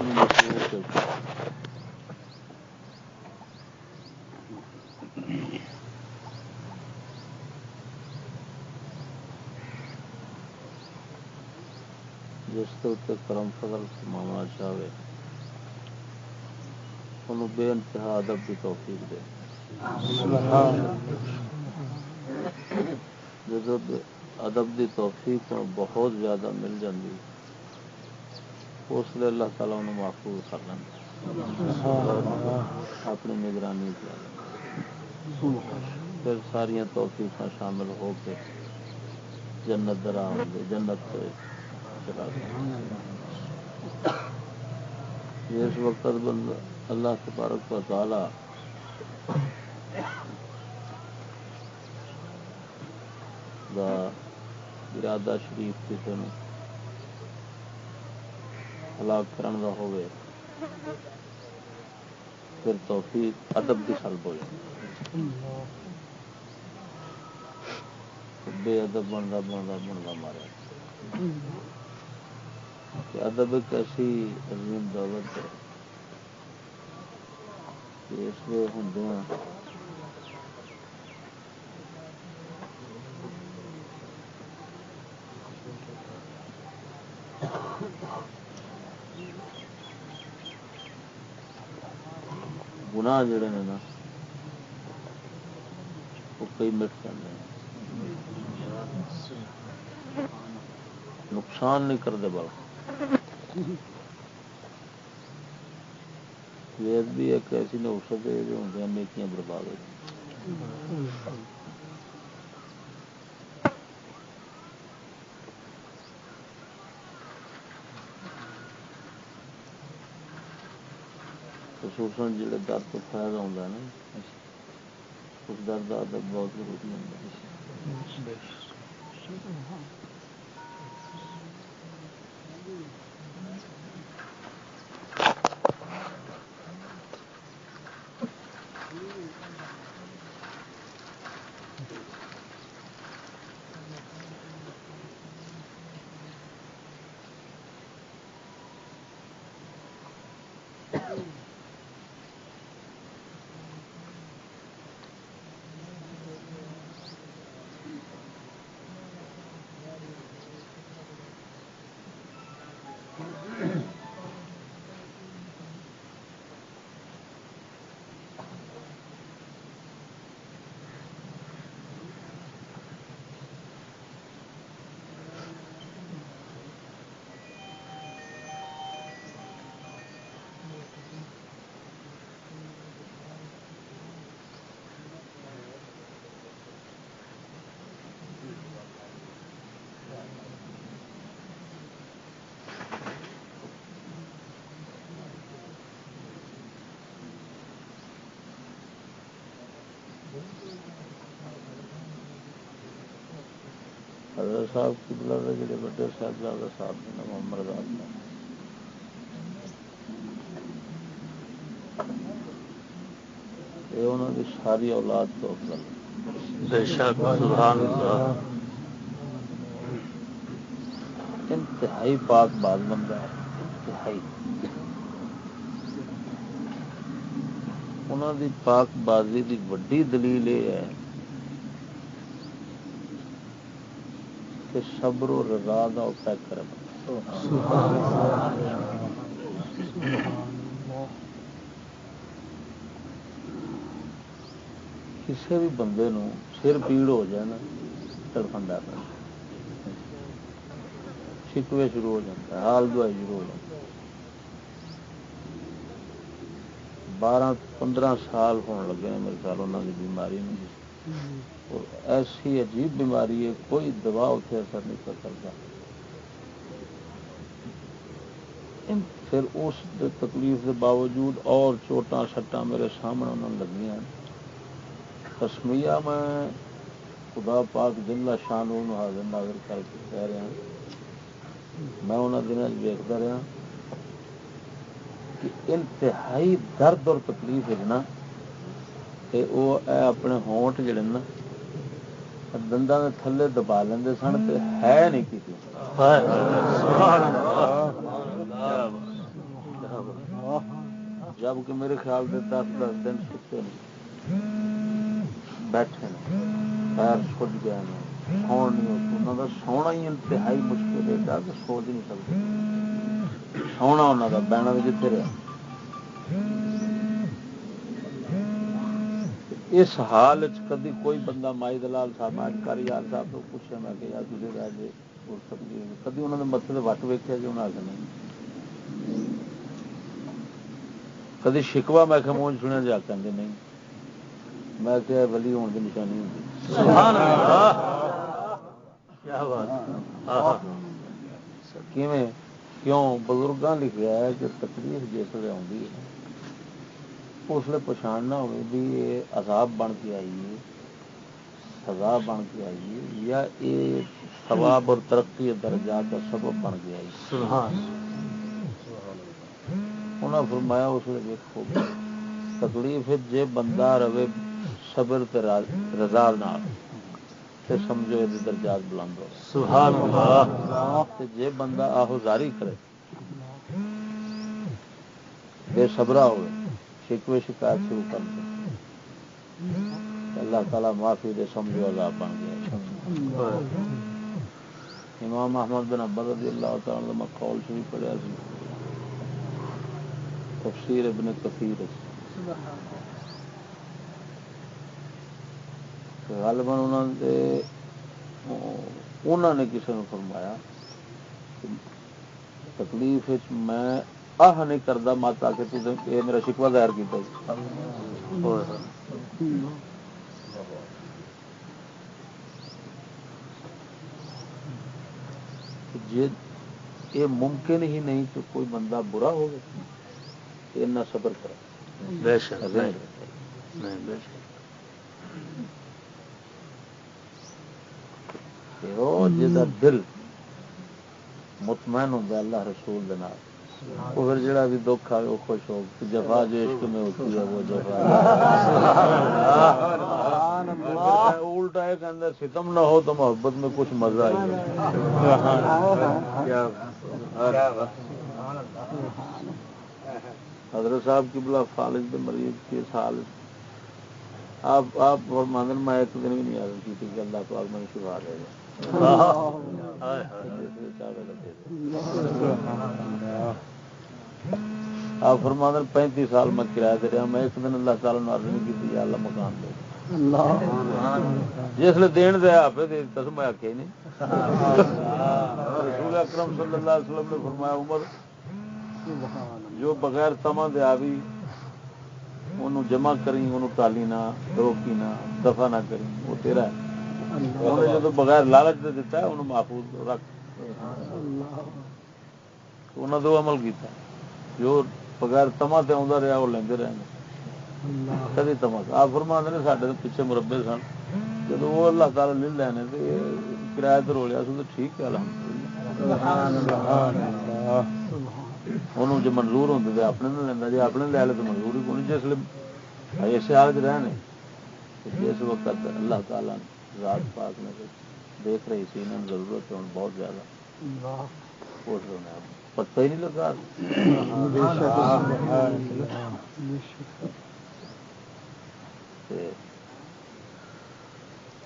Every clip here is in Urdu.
جس کے اتنے کرم فضل فرمانا چاہے انہوں بے انتہا ادب کی توفیق دے. جب ادب کی توفیق بہت زیادہ مل جاتی اس لیے اللہ تعالیٰ انہوں محفوظ کر لینا اپنی نگرانی کر لینا. پھر ساریا توفیقاں شامل ہو کے جنت درا جنت چلا جس وقت اللہ تبارک و تعالی دا ارادہ شریف کسی نے ہلاک کرن دا ہوئے پھر توفیق ادب کی سلب ہو جائے. بے ادب بنتا بنتا بنتا مارا. ادب ایک ایسی عظیم دولت ہے کہ اس لیے ہوں گناہ جڑے نے نا وہ کئی مٹ جاتے ہیں نقصان نہیں کرتے بل وید بھی ایک ایسی نوسط ہے جو ہوں نیکیاں برباد ہو جائیں. خصوصاً جڑے درد تو فائدہ ہوتا ہے نا اس درد ادب بہت ضروری ہوتا ہے. حضرت صاحب کی بلا جڑے بڑے صاحبزادہ صاحب نے محمد رضا صاحب یہ انہوں کی ساری اولاد تو افضل بے شک سبحان اللہ انتہائی پاک باز بندہ ہے. انتہائی انہوں دی پاک بازی دی وڈی دلیل یہ ہے کہ صبر و رضا دا پیک کرے. کسی بھی بندے نو سر پیڑ ہو جائے نا تڑفنڈا پہ شکوے شروع ہو جاتا ہے حال دعائی شروع ہو جاتا ہے. 12-15 سال ہونے لگے ہیں میرے خیال انہوں کی بیماری میں اور ایسی عجیب بیماری ہے کوئی دوا اتنے اثر نہیں کر سکتا. پھر اس تکلیف کے باوجود اور چوٹاں سٹاں میرے سامنے انہوں نے لگی ہیں. تسمیہ میں خدا پاک جل شان حاضر ناظر کر کے کہہ رہا ہوں میں انہوں دنوں دیکھتا رہا کہ انتہائی درد اور تکلیف ہے نا کہ وہ اپنے ہونٹ جڑے نا دنداں دے تھلے دبا لیندے سن تے ہے نہیں کسی جبکہ میرے خیال سے 10 دن ستے بیٹھے پیر سج گئے سو نہیں انہوں کا سونا ہی انتہائی مشکل ہے کہ سوچ نہیں سکتے سونا انہوں کا بہنا بھی کتنے رہا اس حال کدی کوئی بندہ مائی دلال صاحب کاری یار صاحب تو پوچھا میں کہ یار تھی رہ جی کدی انہوں نے متے سے وٹ ویکیا جی انہیں آ نہیں کدی شکوا میں کہ مونج سنیا جا کہ نہیں میں کہ ولی ہونے کی نشانی ہوتی کیا بات کیوں بزرگاں لکھا ہے کہ تکلیف جسے آتی ہے اس لیے پچھاننا ہوگی بھی یہ عذاب بن کے آئیے سزا بن کے آئیے یا یہ ثواب اور ترقی درجات کا سبب بن کے آئی انہوں نے فرمایا اس لیے دیکھو تکلیف جے بندہ رہے صبر رضا تے سمجھو یہ درجات بلند ہو سبحان اللہ جے بندہ آہوزاری کرے بے صبرا ہوئے شکوے شکایت شروع کر دیں اللہ تعالیٰ معافی دے سمجھو عذاب بن گیا امام احمد بن حنبل رضی اللہ تعالیٰ میں قول شریف پڑھیا سی تفسیر ابن کثیر غالباً انہوں نے کسی نے فرمایا تکلیف میں آہ نہیں کرتا مت آ کے یہ میرا شکوا ظاہر کیا جی یہ ممکن ہی نہیں کہ کوئی بندہ برا ہو اتنا صبر کرے بے شک جا دل مطمئن ہوتا اللہ رسول دے وہ پھر جڑا بھی دکھ آئے وہ خوش ہو جفا جو عشق میں ہوتی ہے وہ جفا الٹا ہے کہ ستم نہ ہو تو محبت میں کچھ مزہ آئی حضرت صاحب کی بلا فالج کے مریض کے سال آپ مانگن میں ایک دن بھی نہیں عرض کی تھی کہ اللہ پاک میں شفا دے گا آپ فرماندن 35 سال میں کرایہ دے رہا میں ایک دن اللہ تعالیٰ نے عرض نہیں کی یا اللہ مکان دے جس لیے دین دیا آپ دے دیتا میں آخیا ہی نہیں رسول اکرم صلی اللہ علیہ وسلم نے فرمایا عمر جو بغیر تما دیا بھی انہوں جمع کری انہوں ٹالی نہ روکی نہ دفع نہ کری وہ تیرا ہے انہیں جب بغیر لالچ دے دیتا ہے انہوں محفوظ رکھ انہوں نے عمل کیتا جو بغیر تما تے آتا رہا وہ لیندے رہے کدی تما آپ فرما نے سارے پیچھے مربے سن جب وہ اللہ تعالیٰ لے لینے تو کرایہ تو رولیا سو تو ٹھیک ہے انہوں جو منظور ہوتے تو اپنے نے لینا جی اپنے لے لے تو منظور ہی کون جس لیے اس حال رہنے جس وقت اللہ تعالیٰ ذات پاک نے دیکھ رہی سی انہوں ضرورت ہے بہت زیادہ پتہ ہی نہیں لگا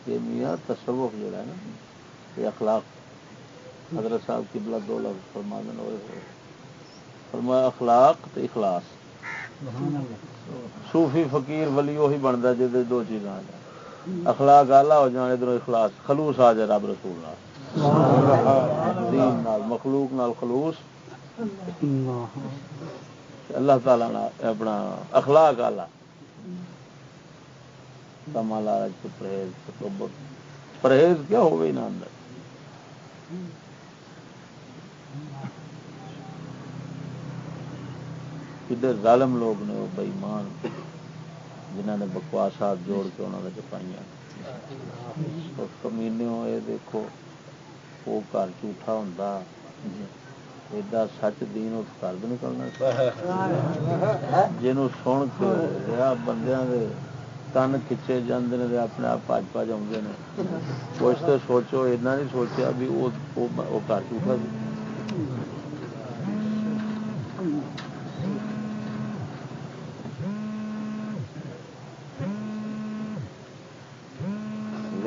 یہ میاں تصوف جڑا ہے نا یہ اخلاق حضرت صاحب کی بلا 2 لفظ فرمانے ہوئے فرمایا اخلاق تو اخلاص صوفی فقیر ولی وہی بنتا جی 2 چیزاں آ جائیں اخلاق آلہ ہو جان ادھر اخلاص خلوص آ جائے رب رسول دین نال مخلوق نال خلوص اللہ تعالی اپنا اخلاق آلہ کما لالچ پرہیز تکبر پرہیز کیا ہو گئی نا اندر کڈے ظالم لوگ نے وہ بے ایمان جنہوں نے بکواسات جوڑ کے انہوں نے چپائیاں کمینے یہ دیکھو وہ گھر جھوٹا ہوں ایڈا سچ دین اس گھر بھی نکلنا جنوں سن کے بندیاں دے تن کھچے جاندے نے اپنے آپ پج پج آتے ہیں کچھ تو سوچو ایسا نہیں سوچا بھی وہ گھر جھوٹا سی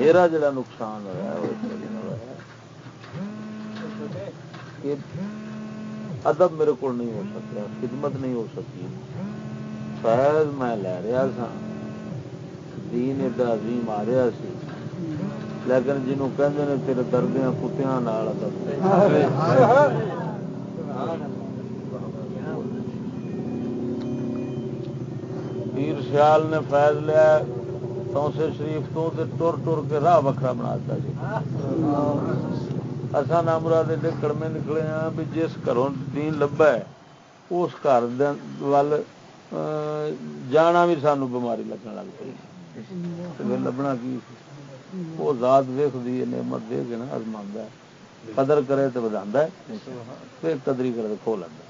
میرا جڑا نقصان ہوا کہ ادب میرے کو نہیں ہو سکیا، خدمت نہیں ہو سکی، فیض میں لے رہا سا، دین ایڈا عظیم آ رہا سی، لیکن جنہوں کہندے نے تیرے دردیاں کتیاں نال ادب پیر سیال نے فیض لیا توسے شریف تو ٹر ٹر کے راہ وکھرا بنا دیا جی۔ اصا نامراد ایڈے کڑمے نکلے ہاں بھی جس گھروں دین لبا ہے اس گھر وال جانا بھی سانو بیماری لگن لگ پی، لبنا کی وہ ذات ویختی ہے، نعمت دے کے نا ازماندا ہے، قدر کرے تو ودا ہے، پھر قدری کرے تو کھو لینا۔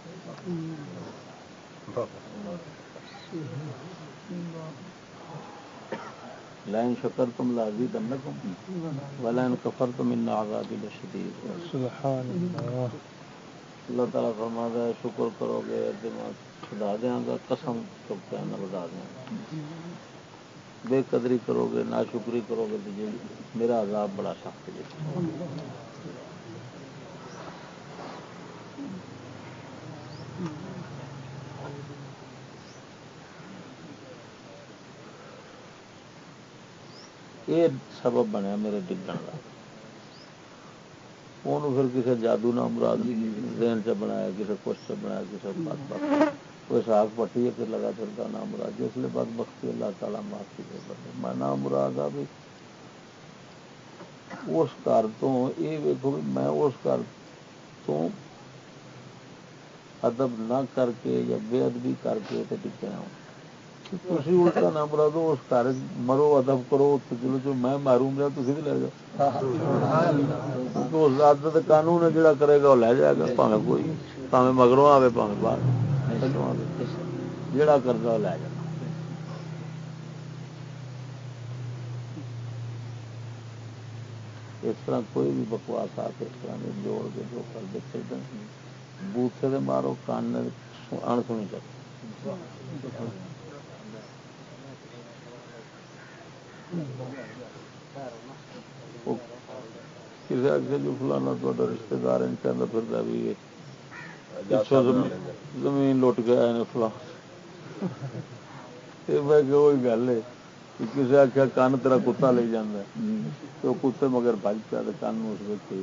لئن شکرتم لازیدنکم ولئن کفرتم ان عذابی لشدید۔ سبحان اللہ۔ اللہ تعالیٰ فرماتا ہے شکر کرو گے تو میں خدا دیاں گا، قسم چپ کے نہ بتا دیا گا، بے قدری کرو گے، ناشکری کرو گے تو میرا عذاب بڑا سخت ہے۔ یہ سبب بنیا میرے ڈگن کا، انہوں پھر کسی جادو نہ مراد ذہن چ بنایا، کسی کچھ چ بنایا، کسی بات کوئی ساگ پٹی ہے لگا پھرتا نام مراد، جس لیے بد بختی اللہ تعالیٰ معافی دے بندے میں نام مراد آ بھی اس گھر تو یہ ویکو بھی میں اس گھر تو ادب نہ کر کے یا بے ادبی کر کے ٹکیا ہوں، تھی الٹا نہ مرادو اس گھر مرو ادب کرو چلو جو میں محروم رہا تھی لے جاؤ، کیونکہ اس عادت قانون ہے جڑا کرے گا وہ لے جائے گا، پاویں کوئی پاویں مگروں آوے پاویں بعد جڑا کرتا وہ لے جائے۔ اس طرح کوئی بھی بکواس آ کے اس طرح نہیں جوڑ کے جو کر دے چل دیں بوتھے دے مارو کان ان سنی چاہیے۔ کسی آگے جو فلانا تا رشتے دار کہہ پھر بھی پچھوں زمین لٹ گیا فلاں وہی گل ہے، کسی آخیا کن تیرا کتا لے جانا تو کتے مگر بج پیا کن اس وقت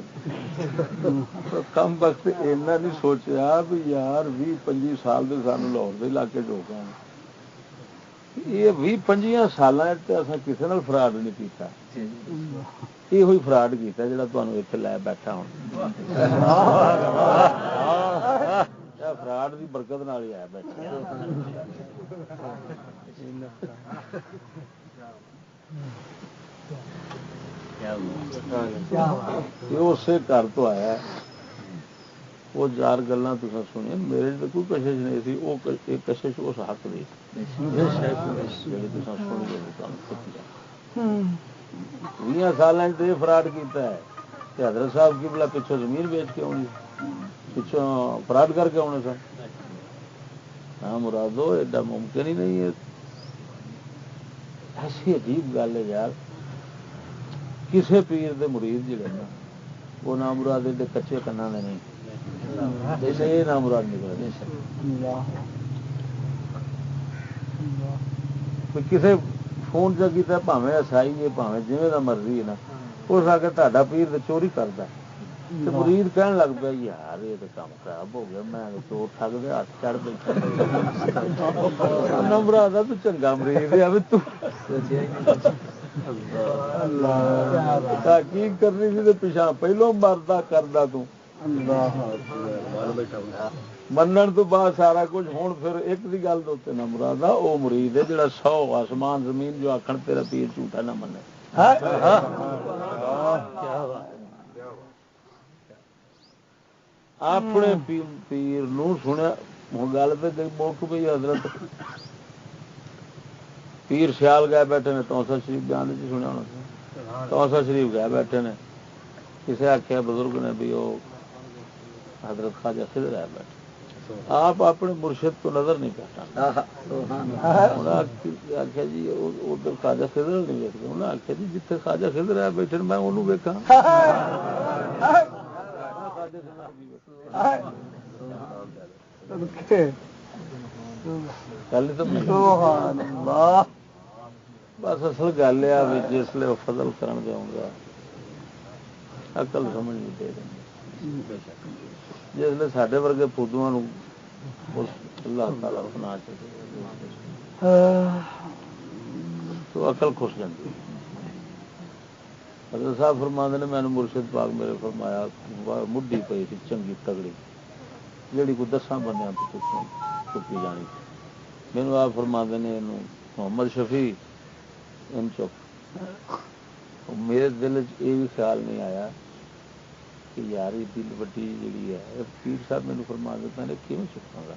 کم وقت ایسا نہیں سوچا بھی یار 20-25 سال کے سانو لاہور کے علاقے ہو گئے، یہ 20-25 سال کسی نے فراڈ نہیں کیتا، یہ ہوئی فراڈ کیتا جڑا تمہیں اتنے لے بیٹھا ہوں فراڈ کی برکت نال ہی آیا بیٹھا۔ اسی گھر تو آیا، وہ چار گلیں تو سنیا، میرے تو کوئی کشش نہیں سی، وہ کشش اس حق دی جی سنی 20 سال یہ فراڈ کیتا ہے کہ حضرت صاحب کی بلا پچھوں زمین بیچ کے آنی، پچھوں فراڈ کر کے آنے سن، ہاں مرادو ایڈا ممکن ہی نہیں ہے۔ ایسی عجیب گل ہے یار، کسے پیر دے مرید جڑے نا وہ نام مراد ایڈے کچے کنا نے نہیں، یہ نام مراد نکلے کسے فون چ کیا پاویں عیسائی ہے پاویں جویں دا مرضی ہے نا، اس آ کے تا پیر چوری کرتا مرید کہن لگ پیا یار یہ تو کام خراب ہو گیا، میں چور ٹھگ دے ہاتھ چڑھ بیٹھا نمبر آتا تو چنگا مرید ہے تحقیق کرنی سی تو پیچھا پہلو مردا کردا تو منن تو بعد سارا کچھ ہوں پھر ایک دی گل دے نہ مراد وہ مرید ہے جڑا 100 آسمان زمین جو آخر تیرا پیر جھوٹا نہ منے۔ اپنے پیر نو سنیا ہوں گل پہ موک پی حضرت پیر سیال گئے بیٹھے نے توسا شریف بیان چ سنیا ہونا، توسا شریف گئے بیٹھے نے، کسے آخیا بزرگ نے بھی وہ حضرت خواجہ خضر ہے بیٹھے، آپ اپنے مرشد تو نظر نہیں پہچانا. آخیا جی ادھر خواجہ خضر نہیں ویکتے. انہیں آخیا جی جتنے خواجہ خضر ہے بیٹھے میں انہوں ویکاں. بس اصل گل یہ جسے وہ فضل کرن دے گا عقل سمجھ نہیں دے دیں. جسے سڈے ورگے فدو اللہ تعالی سنا تو عقل خوش جاتی. حضرت صاحب فرماندے نے میں مرشد پاک میرے فرمایا مڈی پئی تھی چنگی تگڑی جیڑی کوئی 10 بندیاں تو چکی جانی. مینو آپ فرماندے نے محمد شفیع ان چپ. میرے دل چ یہ بھی خیال نہیں آیا کہ یار دل وڈی جیڑی ہے پیر صاحب مینو فرما دیتا نے کیوں چکاں گا.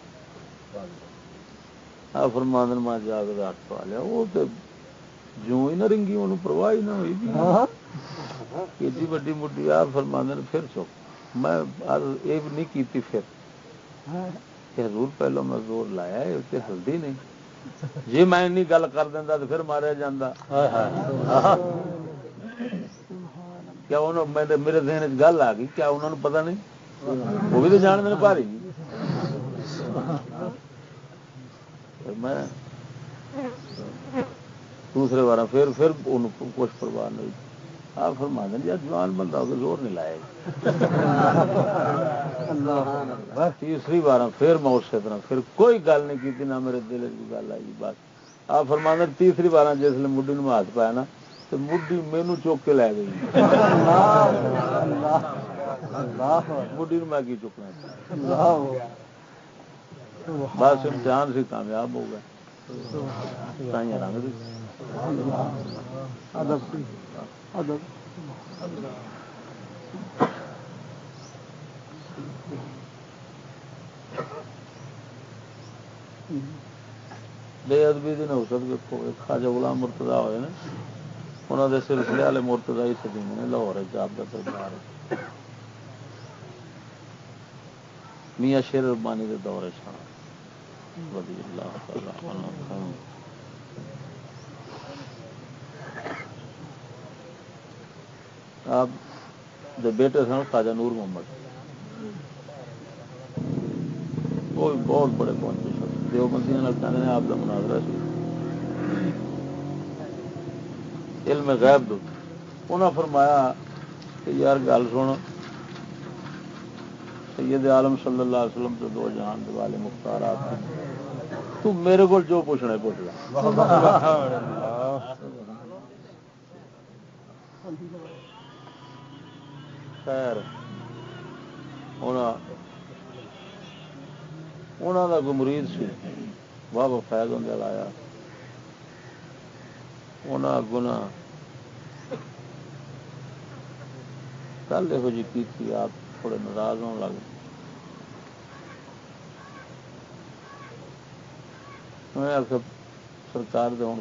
آپ فرماندن میں جا کے ہاتھ پا لیا. وہ تو جو ہی نہ رنگی انہوں پرواہ ہی نہ ہوئی ایڈی وڈی مڈی. آپ فرماندن پھر چک. میں یہ نہیں کیتی پھر کہ حضور پہلو میں زور لایا یہ ہلدی نہیں. جی میں این گل کر دینا تو پھر ماریا جاتا. کیا میرے ذہن گل آ گئی کیا انہوں نے پتہ نہیں وہ بھی تو جان دے بھاری. میں دوسرے بار پھر کچھ پرواہ نہیں. آپ فرما دیں جی جوان بندہ ہو زور نہیں لائے. تیسری بار پھر میں اسی طرح پھر کوئی گل نہیں کی نہ میرے دل کی گل آئی. بس آپ فرما دیں تیسری بار جس نے مڈی میں ہاتھ پایا نا تو مڈی مینو چوک کے لے گئی. مڈی میں کی چکنا. بس امتحان سے کامیاب ہو گئے. رنگ بے ادبی کی نوسط ویکو. خواجہ غلام مرتضی ہوئے نا انہوں نے سلسلے والے مرتضی سدیم نے لاہور آپ کا دربار میاں شیر ربانی کے دور رضی اللہ تعالی عنہ. آپ بیٹے سن خواجہ نور محمد وہ بھی بہت بڑے پہنچے سن. دیوبندیاں کہتے ہیں آپ کا مناظرہ سی علم غیب دو. انہوں نے فرمایا کہ یار گل سن سید عالم صلی اللہ علیہ وسلم تو 2 جہان والے مختارات تو میرے کو جو پوچھنا ہے پوچھ لے. خیر انہوں کا کوئی مرید سی واہ فیض ہونے لایا. انہیں اگوں نہ گل یہو جی کی تھی. آپ تھوڑے ناراض ہونے لگ. میں آخر سرکار دے ہوں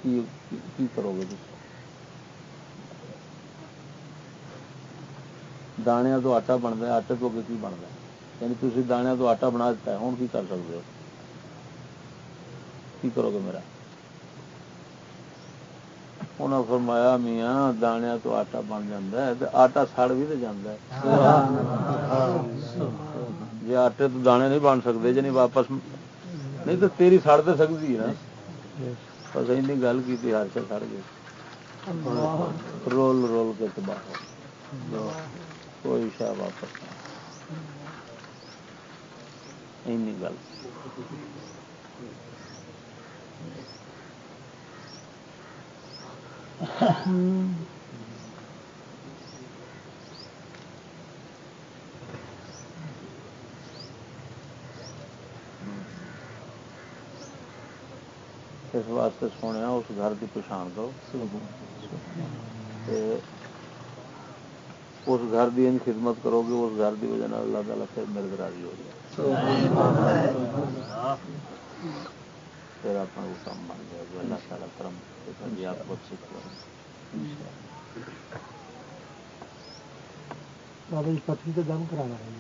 کی کرو گے تھی. دانیا تو آٹا بنتا ہے آٹے تو اگے کی بنتا ہے. یعنی تھی دانیا تو آٹا بنا دیتا ہے ہوں کی کر سکتے ہو کی کرو گے میرا. انہوں نے فرمایا میاں دانیا تو آٹا بن جاتا ہے آٹا سڑ بھی تو جاتا ہے. جی آٹے تو دانے نہیں بن سکتے جی نہیں واپس نہیں تو تیری سڑ تو سکتی ہے نا. بس این گل کی ہر سے سڑ گئی. رول رول کے تباہ کوئی شاہ واپس این گل. اس واسطے سونے اس گھر کی پچھان کرو اس گھر کی خدمت کرو گے اس گھر کی وجہ اللہ تعالیٰ پھر میرے راضی ہو جائے. پھر اپنا وہ کام بن جائے گا. اللہ تعالیٰ کرم کرے آپ بہت سیکھ لو. بابا جی پتری تو دم کرانا ہے.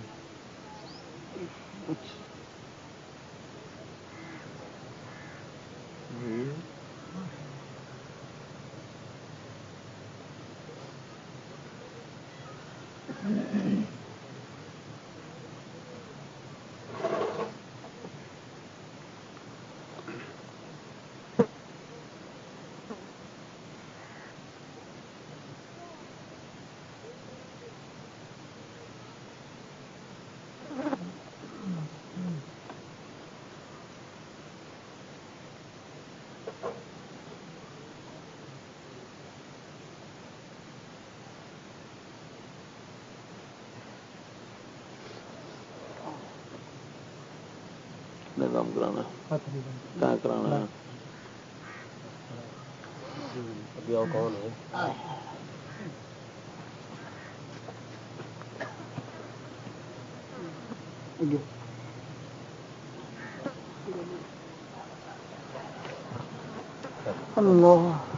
نے کام کرانا کیا کرانا کون ہے اللہ